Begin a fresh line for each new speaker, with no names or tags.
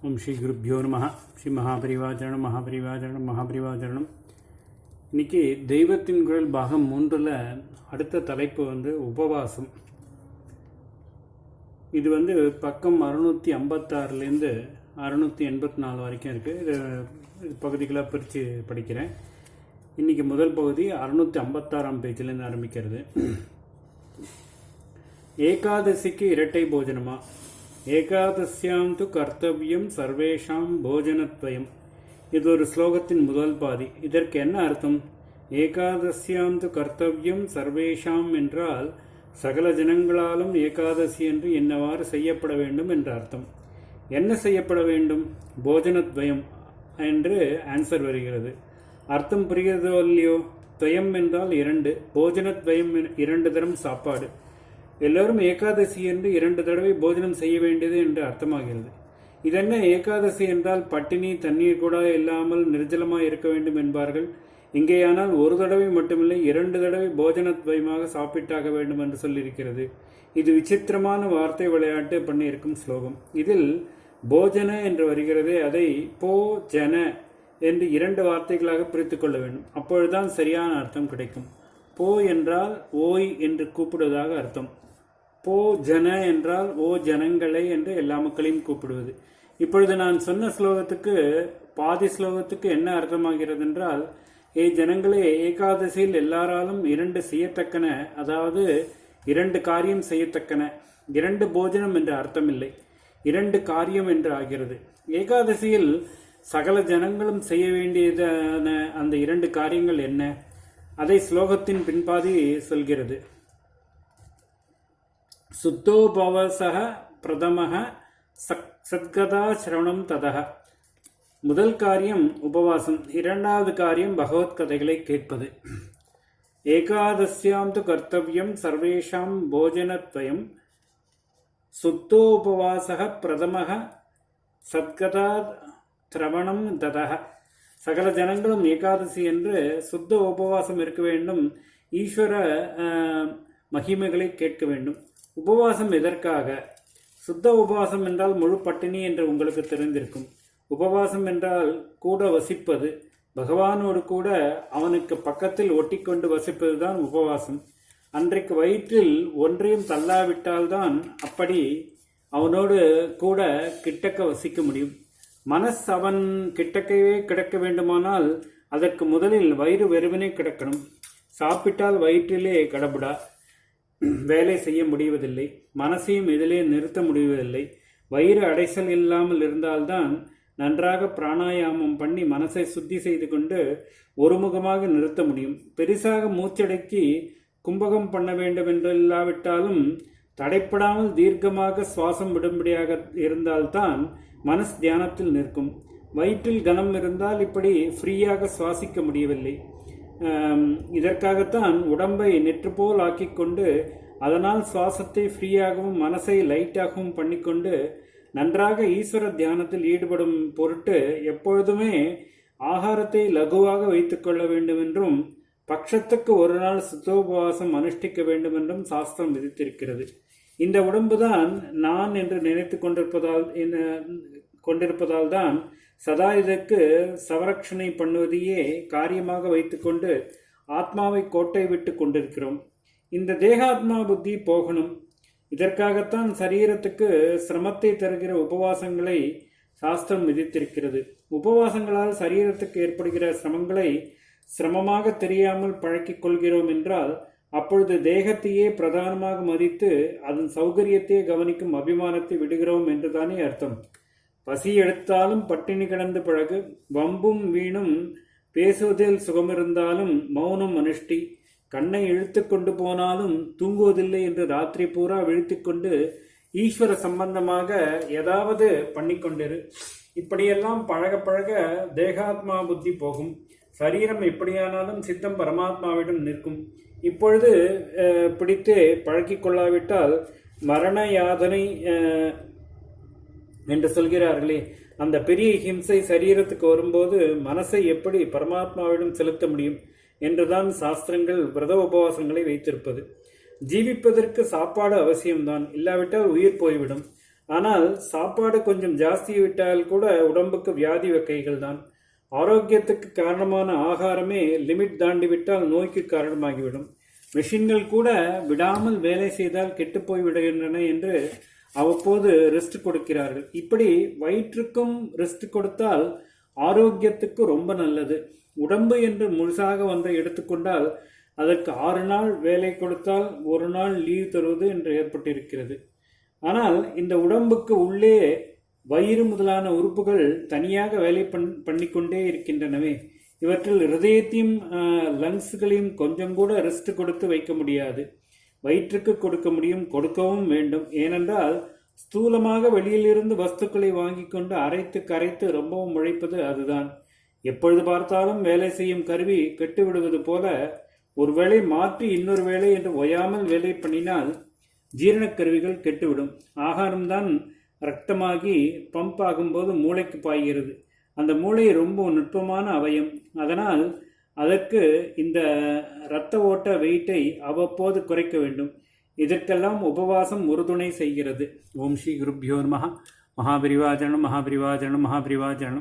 ஓம் ஸ்ரீ குருப்யோ நம. ஸ்ரீ மகாபரிவாச்சரணம் மகாபரிவாச்சரணம். இன்றைக்கி தெய்வத்தின் குரல் பாகம் 3ல் அடுத்த தலைப்பு உபவாசம். இது பக்கம் 656லேருந்து 684 வரைக்கும் இருக்குது. இது பகுதிகளாக பிரித்து படிக்கிறேன். இன்றைக்கி முதல் பகுதி 656ஆம் பேஜிலேருந்து ஆரம்பிக்கிறது. ஏகாதசிக்கு இரட்டை போஜனமா? ஏகாதசியாம் து கர்த்தவியம் சர்வேஷாம் போஜனத்வயம். இது ஒரு ஸ்லோகத்தின் முதல் பாதி. இதற்கு என்ன அர்த்தம்? ஏகாதசியாம் து கர்த்தவியம் சர்வேஷாம் என்றால் சகல ஜனங்களாலும் ஏகாதசி என்று என்னவாறு செய்யப்பட வேண்டும் என்ற அர்த்தம். என்ன செய்யப்பட வேண்டும்? போஜனத்வயம் என்று ஆன்சர் வருகிறது. அர்த்தம் புரிகிறதோ இல்லையோ? துவயம் என்றால் 2, போஜனத்வயம் 2 தரம் சாப்பாடு. எல்லோரும் ஏகாதசி என்று 2 தடவை போஜனம் செய்ய வேண்டியது என்று அர்த்தமாகிறது. இதென்ன ஏகாதசி என்றால் பட்டினி தண்ணீர் கூட இல்லாமல் நிர்ஜலமாக இருக்க வேண்டும் என்பார்கள். இங்கேயானால் ஒரு தடவை மட்டுமில்லை 2 தடவை போஜனத்வயமாக சாப்பிட்டாக வேண்டும் என்று சொல்லியிருக்கிறது. இது விசித்திரமான வார்த்தை விளையாட்டு பண்ணியிருக்கும் ஸ்லோகம். இதில் போஜன என்று வருகிறது. அதை போ ஜன என்று 2 வார்த்தைகளாக பிரித்து கொள்ள வேண்டும். அப்பொழுதுதான் சரியான அர்த்தம் கிடைக்கும். போ என்றால் ஓய் என்று கூப்பிடுவதாக அர்த்தம். போ ஜன என்றால் ஓ ஜனங்களை என்று எல்லா மக்களையும் கூப்பிடுவது. இப்பொழுது நான் சொன்ன ஸ்லோகத்துக்கு பாதி ஸ்லோகத்துக்கு என்ன அர்த்தமாகிறது என்றால், ஜனங்களே, ஏகாதசியில் எல்லாராலும் 2 செய்யத்தக்கன, அதாவது 2 காரியம் செய்யத்தக்கன. 2 போஜனம் என்று அர்த்தமில்லை, 2 காரியம் என்று ஆகிறது. ஏகாதசியில் சகல ஜனங்களும் செய்ய வேண்டியதான அந்த 2 காரியங்கள் என்ன? அதை ஸ்லோகத்தின் பின்பாதி சொல்கிறது. சுத்தோபவசக பிரதமக சத்கதா சிரவணம் ததக. முதல் காரியம் உபவாசம், 2வது காரியம் பகவத்கதைகளை கேட்பது. ஏகாதசியாம் து கர்த்தவியம் சர்வேஷாம் போஜனத்வயம் சுத்தோபவாசக பிரதமக சத்கதா சிரவணம் ததக. சகல ஜனங்களும் ஏகாதசி என்று சுத்த உபவாசம் இருக்க வேண்டும், ஈஸ்வர மகிமைகளை கேட்க வேண்டும். உபவாசம் எதற்காக? சுத்த உபவாசம் என்றால் முழு பட்டினி என்று உங்களுக்கு தெரிந்திருக்கும். உபவாசம் என்றால் கூட வசிப்பது, பகவானோடு கூட அவனுக்கு பக்கத்தில் ஒட்டி கொண்டு வசிப்பது தான் உபவாசம். அன்றைக்கு வயிற்றில் ஒன்றையும் தள்ளாவிட்டால்தான் அப்படி அவனோடு கூட கிட்டக்க வசிக்க முடியும். மனஸ் அவன் கிட்டக்கவே கிடக்க வேண்டுமானால் அதற்கு முதலில் வயிறு வெறுவனே கிடக்கணும். சாப்பிட்டால் வயிற்றிலே கடபுடா, வேலை செய்ய முடிவதில்லை. மனசையும் இதிலே நிறுத்த முடிவதில்லை. வயிறு அடைசல் இல்லாமல் இருந்தால்தான் நன்றாக பிராணாயாமம் பண்ணி மனசை சுத்தி செய்து கொண்டு ஒருமுகமாக நிறுத்த முடியும். பெரிசாக மூச்சடக்கி கும்பகம் பண்ண வேண்டும் என்று இல்லாவிட்டாலும் தடைப்படாமல் தீர்க்கமாக சுவாசம் விடும்படியாக இருந்தால்தான் மனஸ் தியானத்தில் நிற்கும். வயிற்றில் கனம் இருந்தால் இப்படி ஃப்ரீயாக சுவாசிக்க முடியவில்லை. இதற்காகத்தான் உடம்பை நெற்று போல் ஆக்கி கொண்டு அதனால் சுவாசத்தை ஃப்ரீயாகவும் மனசை லைட்டாகவும் பண்ணிக்கொண்டு நன்றாக ஈஸ்வர தியானத்தில் ஈடுபடும் பொருட்டு எப்பொழுதுமே ஆகாரத்தை லகுவாக வைத்துக்கொள்ள வேண்டும் என்றும் பட்சத்துக்கு ஒரு நாள் சுத்தோபவாசம் அனுஷ்டிக்க வேண்டும் என்றும் சாஸ்திரம் விதித்திருக்கிறது. இந்த உடம்புதான் நான் என்று நினைத்து கொண்டிருப்பதால் தான் சதா இதற்கு சவரட்சணை பண்ணுவதையே காரியமாக வைத்துக்கொண்டு ஆத்மாவை கோட்டை விட்டு கொண்டிருக்கிறோம். இந்த தேகாத்மா புத்தி போகணும். இதற்காகத்தான் சரீரத்துக்கு சிரமத்தை தருகிற உபவாசங்களை சாஸ்திரம் விதித்திருக்கிறது. உபவாசங்களால் சரீரத்துக்கு ஏற்படுகிற சிரமங்களை சிரமமாக தெரியாமல் பழக்கிக் கொள்கிறோம் என்றால் அப்பொழுது தேகத்தையே பிரதானமாக மதித்து அதன் சௌகரியத்தையே கவனிக்கும் அபிமானத்தை விடுகிறோம் என்றுதானே அர்த்தம். பசி எடுத்தாலும் பட்டினி கிடந்து பழகு, வம்பும் வீணும் பேசுவதில் சுகமிருந்தாலும் மௌனம் அனுஷ்டி, கண்ணை இழுத்து கொண்டு போனாலும் தூங்குவதில்லை என்று ராத்திரி பூரா விழித்துக்கொண்டு ஈஸ்வர சம்பந்தமாக ஏதாவது பண்ணிக்கொண்டிரு. இப்படியெல்லாம் பழக பழக தேகாத்மா புத்தி போகும். சரீரம் எப்படியானாலும் சித்தம் பரமாத்மாவிடம் நிற்கும். இப்பொழுது பிடித்து பழக்கிக் கொள்ளாவிட்டால் மரண யாதனை என்று சொல்கிறார்களே, அந்த பெரிய ஹிம்சை சரீரத்துக்கு வரும்போது மனசை எப்படி பரமாத்மாவிடம் செலுத்த முடியும் என்றுதான் சாஸ்திரங்கள் விரத உபவாசங்களை வைத்திருப்பது. ஜீவிப்பதற்கு சாப்பாடு அவசியம்தான், இல்லாவிட்டால் உயிர் போய்விடும். ஆனால் சாப்பாடு கொஞ்சம் ஜாஸ்தி விட்டால் கூட உடம்புக்கு வியாதி வகைகள் தான். ஆரோக்கியத்துக்கு காரணமான ஆகாரமே லிமிட் தாண்டி விட்டால் நோய்க்கு காரணமாகிவிடும். மெஷின்கள் கூட விடாமல் வேலை செய்தால் கெட்டுப்போய் விடுகின்றன என்று அவ்வப்போது ரெஸ்ட் கொடுக்கிறார்கள். இப்படி வயிற்றுக்கும் ரெஸ்ட் கொடுத்தால் ஆரோக்கியத்துக்கு ரொம்ப நல்லது. உடம்பு என்று முழுசாக வந்து எடுத்துக்கொண்டால் அதற்கு 6 நாள் வேலை கொடுத்தால் 1 நாள் லீவ் தருவது என்று ஏற்பட்டிருக்கிறது. ஆனால் இந்த உடம்புக்கு உள்ளே வயிறு முதலான உறுப்புகள் தனியாக வேலை பண்ணிக்கொண்டே இருக்கின்றனவே. இவற்றில் ஹிருதயத்தையும் லங்ஸ்களையும் கொஞ்சம் கூட ரெஸ்ட் கொடுத்து வைக்க முடியாது. வயிற்றுக்கு கொடுக்க முடியும், கொடுக்கவும் வேண்டும். ஏனென்றால் ஸ்தூலமாக வெளியிலிருந்து வஸ்துக்களை வாங்கி கொண்டு அரைத்து கரைத்து ரொம்பவும் உழைப்பது அதுதான். எப்பொழுது பார்த்தாலும் வேலை செய்யும் கருவி கெட்டுவிடுவது போல ஒரு வேளை மாற்றி இன்னொரு வேளை என்று ஓயாமல் வேலை பண்ணினால் ஜீரணக்கருவிகள் கெட்டுவிடும். ஆகாரம்தான் ரத்தமாகி பம்ப் ஆகும்போது மூளைக்கு பாய்கிறது. அந்த மூளை ரொம்ப நுட்பமான அவயம். அதனால் அதற்கு இந்த இரத்த ஓட்ட வெயிட்டை அவ்வப்போது குறைக்க வேண்டும். இதற்கெல்லாம் உபவாசம் உறுதுணை செய்கிறது. ஓம் ஸ்ரீ குருப்யோ நமஹ. மகாபிரிவாஜனம் மகாபிரிவாஜனம் மகாபிரிவாஜனம்.